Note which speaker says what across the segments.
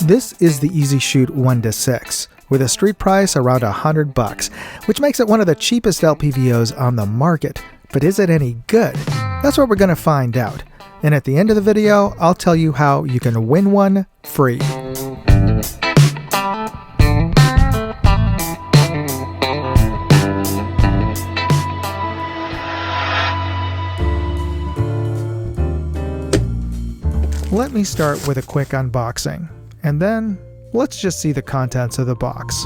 Speaker 1: This is the EasyShoot 1-6, with a street price around $100, which makes it one of the cheapest LPVOs on the market. But is it any good? That's what we're going to find out. And at the end of the video, I'll tell you how you can win one free. Let me start with a quick unboxing, and then let's just see the contents of the box.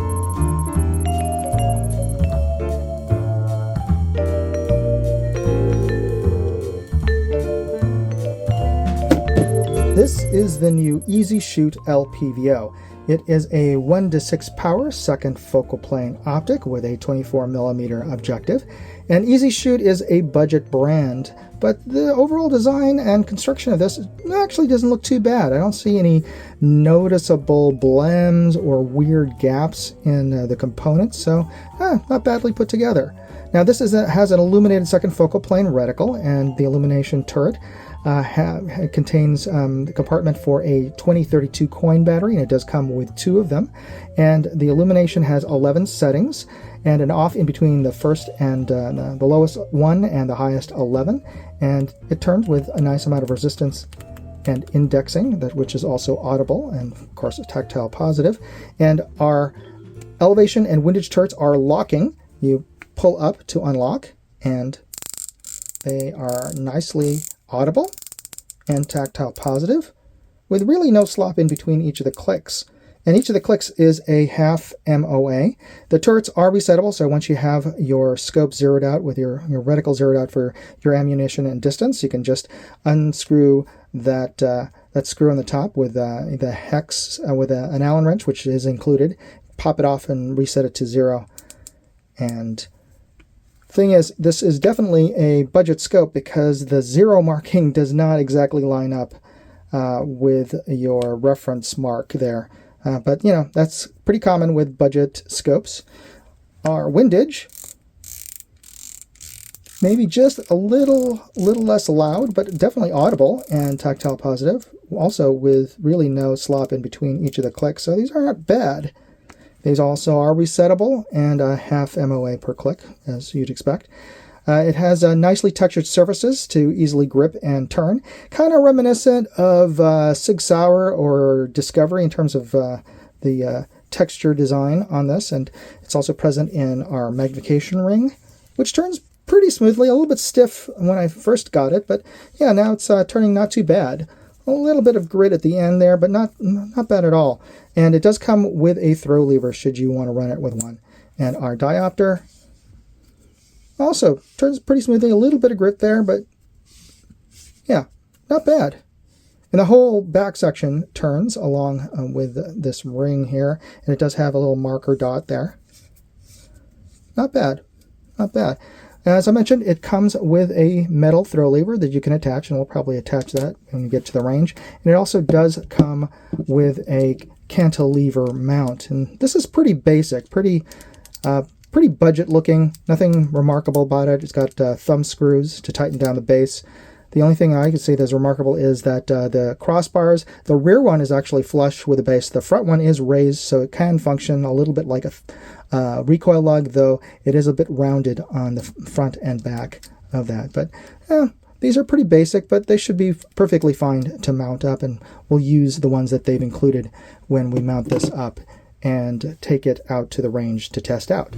Speaker 1: This is the new EasyShoot LPVO. It is a 1-6 power second focal plane optic with a 24mm objective. And EasyShoot is a budget brand, but the overall design and construction of this actually doesn't look too bad. I don't see any noticeable blems or weird gaps in the components, so not badly put together. Now this has an illuminated second focal plane reticle, and the illumination turret contains the compartment for a 2032 coin battery, and it does come with 2 of them. And the illumination has 11 settings, and an off in between the first and the lowest 1 and the highest 11. And it turns with a nice amount of resistance and indexing, which is also audible, and of course a tactile positive. And our elevation and windage turrets are locking. You pull up to unlock, and they are nicely audible and tactile positive, with really no slop in between each of the clicks. And each of the clicks is a half MOA. The turrets are resettable, so once you have your scope zeroed out with your reticle zeroed out for your ammunition and distance, you can just unscrew that screw on the top with the hex with an Allen wrench, which is included, pop it off and reset it to 0. And thing is, this is definitely a budget scope because the 0 marking does not exactly line up with your reference mark there. But, you know, that's pretty common with budget scopes. Our windage, maybe just a little less loud, but definitely audible and tactile positive. Also with really no slop in between each of the clicks, so these are not bad. These also are resettable and a half MOA per click, as you'd expect. It has nicely textured surfaces to easily grip and turn, kind of reminiscent of Sig Sauer or Discovery in terms of the texture design on this. And it's also present in our magnification ring, which turns pretty smoothly, a little bit stiff when I first got it, but yeah, now it's turning not too bad. A little bit of grit at the end there, but not bad at all. And it does come with a throw lever should you want to run it with one. And our diopter also turns pretty smoothly, a little bit of grit there, but yeah, not bad. And the whole back section turns along with this ring here, and it does have a little marker dot there. Not bad, not bad. As I mentioned, it comes with a metal throw lever that you can attach, and we'll probably attach that when we get to the range. And it also does come with a cantilever mount, and this is pretty basic, pretty budget looking, nothing remarkable about it. It's got thumb screws to tighten down the base. The only thing I could say that's remarkable is that the crossbars, the rear one is actually flush with the base. The front one is raised, so it can function a little bit like a recoil lug, though it is a bit rounded on the front and back of that. But these are pretty basic, but they should be perfectly fine to mount up, and we'll use the ones that they've included when we mount this up and take it out to the range to test out.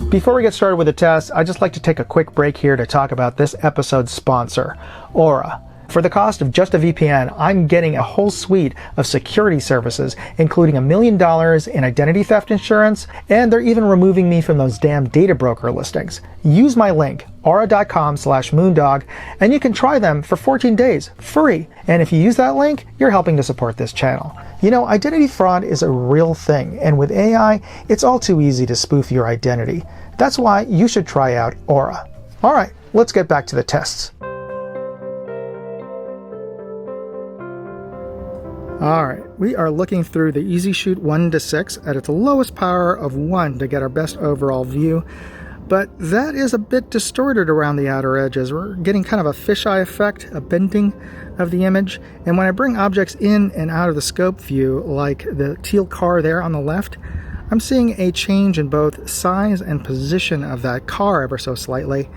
Speaker 1: Before we get started with the test, I'd just like to take a quick break here to talk about this episode's sponsor, Aura. For the cost of just a VPN, I'm getting a whole suite of security services, including $1 million in identity theft insurance, and they're even removing me from those damn data broker listings. Use my link, aura.com/moondog, and you can try them for 14 days, free. And if you use that link, you're helping to support this channel. You know, identity fraud is a real thing, and with AI, it's all too easy to spoof your identity. That's why you should try out Aura. All right, let's get back to the tests. Alright, we are looking through the EasyShoot 1-6 at its lowest power of 1 to get our best overall view. but that is a bit distorted around the outer edges. We're getting kind of a fisheye effect, a bending of the image. And when I bring objects in and out of the scope view, like the teal car there on the left, I'm seeing a change in both size and position of that car ever so slightly.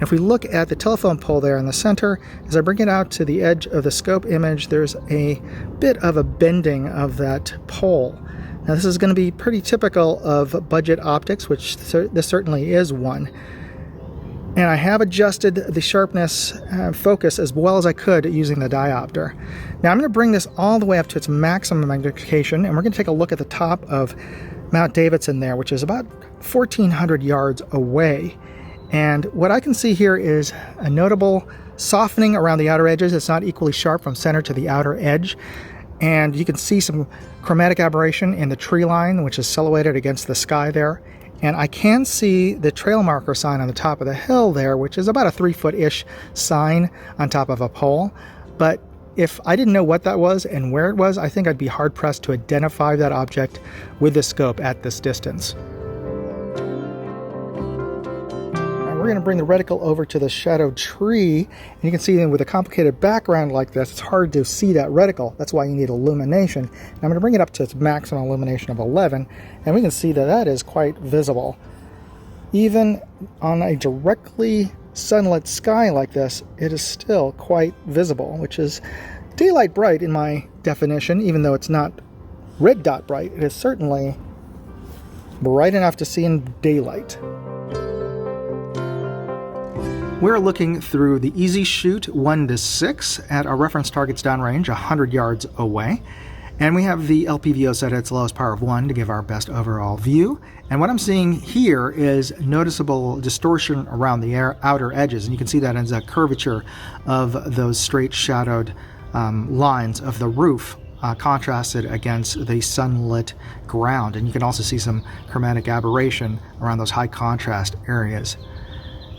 Speaker 1: If we look at the telephone pole there in the center, as I bring it out to the edge of the scope image, there's a bit of a bending of that pole. Now this is going to be pretty typical of budget optics, which this certainly is one. And I have adjusted the sharpness focus as well as I could using the diopter. Now I'm going to bring this all the way up to its maximum magnification, and we're going to take a look at the top of Mount Davidson there, which is about 1,400 yards away. And what I can see here is a notable softening around the outer edges. It's not equally sharp from center to the outer edge. And you can see some chromatic aberration in the tree line, which is silhouetted against the sky there. And I can see the trail marker sign on the top of the hill there, which is about a 3-foot-ish sign on top of a pole. But if I didn't know what that was and where it was, I think I'd be hard-pressed to identify that object with the scope at this distance. We're going to bring the reticle over to the shadowed tree, and you can see with a complicated background like this, it's hard to see that reticle. That's why you need illumination. And I'm going to bring it up to its maximum illumination of 11, and we can see that that is quite visible. Even on a directly sunlit sky like this, it is still quite visible, which is daylight bright in my definition, even though it's not red dot bright. It is certainly bright enough to see in daylight. We're looking through the Easy Shoot 1 to 6 at our reference target's downrange 100 yards away. And we have the LPVO set at its lowest power of 1 to give our best overall view. And what I'm seeing here is noticeable distortion around the outer edges. And you can see that as a curvature of those straight shadowed lines of the roof contrasted against the sunlit ground. And you can also see some chromatic aberration around those high contrast areas.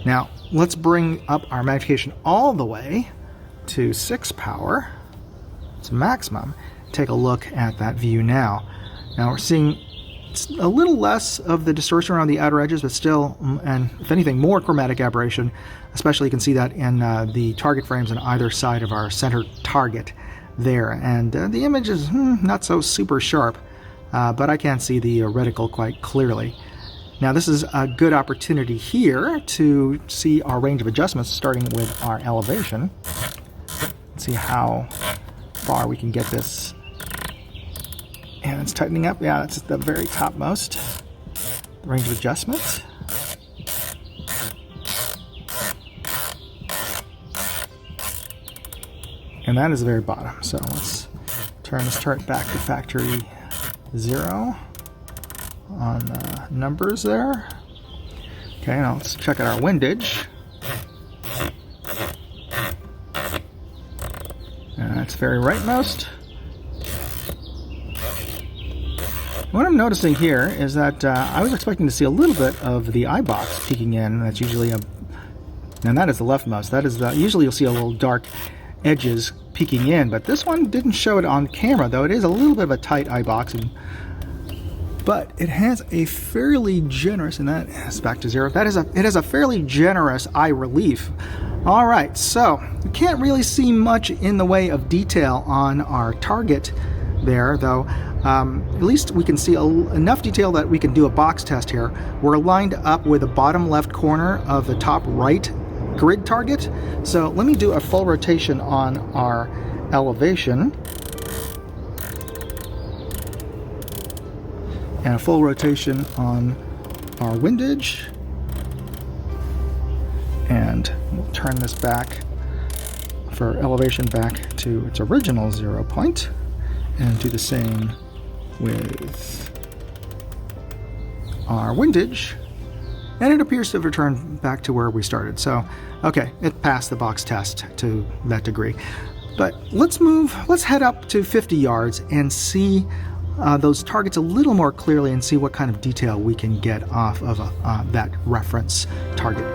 Speaker 1: Now, let's bring up our magnification all the way to 6 power. It's maximum. Take a look at that view now. Now we're seeing a little less of the distortion around the outer edges, but still, and if anything, more chromatic aberration. Especially you can see that in the target frames on either side of our center target there. And the image is not so super sharp, but I can see the reticle quite clearly. Now this is a good opportunity here to see our range of adjustments, starting with our elevation. Let's see how far we can get this. And it's tightening up. Yeah, that's the very topmost range of adjustments. And that is the very bottom. So let's turn this chart back to factory 0. On numbers there. Okay, now let's check out our windage. And that's very rightmost. What I'm noticing here is that I was expecting to see a little bit of the eye box peeking in. That's usually and that is the leftmost. That is usually you'll see a little dark edges peeking in, but this one didn't show it on camera, though it is a little bit of a tight eye box. But it has a fairly generous, and that is back to 0. It has a fairly generous eye relief. All right, so we can't really see much in the way of detail on our target there, though. At least we can see enough detail that we can do a box test here. We're lined up with the bottom left corner of the top right grid target. So let me do a full rotation on our elevation. And a full rotation on our windage. And we'll turn this back for elevation back to its original 0 point. And do the same with our windage. And it appears to have returned back to where we started. So, okay, it passed the box test to that degree. But let's head up to 50 yards and see those targets a little more clearly and see what kind of detail we can get off of that reference target.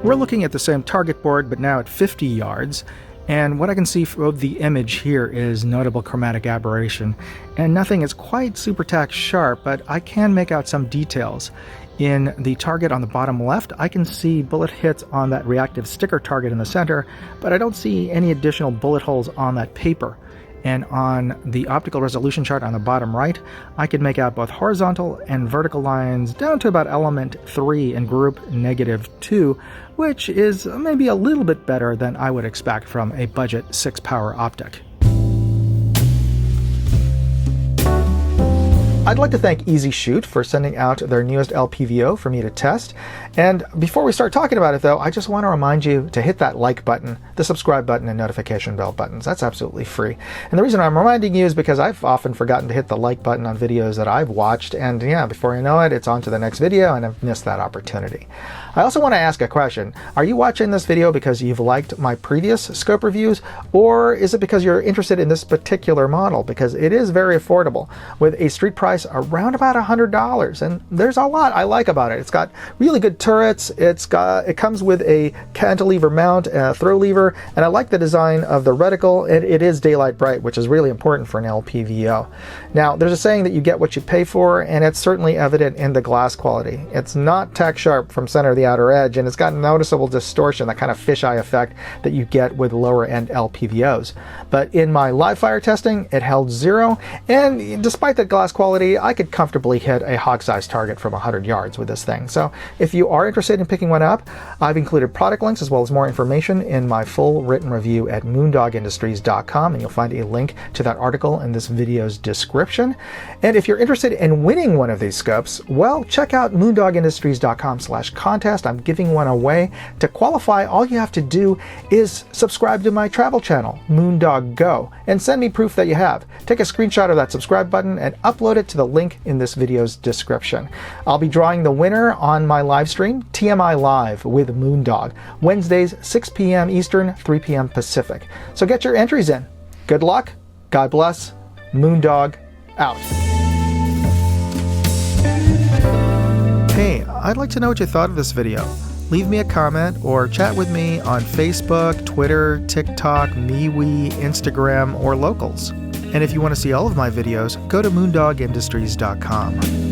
Speaker 1: We're looking at the same target board, but now at 50 yards. And what I can see from the image here is notable chromatic aberration. And nothing is quite super tack sharp, but I can make out some details. In the target on the bottom left, I can see bullet hits on that reactive sticker target in the center, but I don't see any additional bullet holes on that paper. And on the optical resolution chart on the bottom right, I can make out both horizontal and vertical lines down to about element 3 in group -2, which is maybe a little bit better than I would expect from a budget 6-power optic. I'd like to thank EasyShoot for sending out their newest LPVO for me to test. And before we start talking about it though, I just want to remind you to hit that like button, the subscribe button, and notification bell buttons. That's absolutely free. And the reason I'm reminding you is because I've often forgotten to hit the like button on videos that I've watched, and yeah, before you know it, it's on to the next video and I've missed that opportunity. I also want to ask a question. Are you watching this video because you've liked my previous scope reviews, or is it because you're interested in this particular model? Because it is very affordable, with a street price around about $100, and there's a lot I like about it. It's got really good turrets, it comes with a cantilever mount, a throw lever, and I like the design of the reticle. It is daylight bright, which is really important for an LPVO. Now, there's a saying that you get what you pay for, and it's certainly evident in the glass quality. It's not tack sharp from center to the outer edge, and it's got noticeable distortion, that kind of fisheye effect that you get with lower end LPVOs. But in my live fire testing, it held 0, and despite the glass quality, I could comfortably hit a hog-sized target from 100 yards with this thing. So if you are interested in picking one up, I've included product links as well as more information in my full written review at moondogindustries.com, and you'll find a link to that article in this video's description. And if you're interested in winning one of these scopes, well, check out moondogindustries.com/contest. I'm giving one away. To qualify, all you have to do is subscribe to my travel channel, Moondog Go, and send me proof that you have. Take a screenshot of that subscribe button and upload it to the link in this video's description. I'll be drawing the winner on my live stream, TMI Live with Moondog, Wednesdays 6 p.m. Eastern, 3 p.m. Pacific. So get your entries in. Good luck, God bless, Moondog out. Hey, I'd like to know what you thought of this video. Leave me a comment or chat with me on Facebook, Twitter, TikTok, MeWe, Instagram, or Locals. And if you want to see all of my videos, go to moondogindustries.com.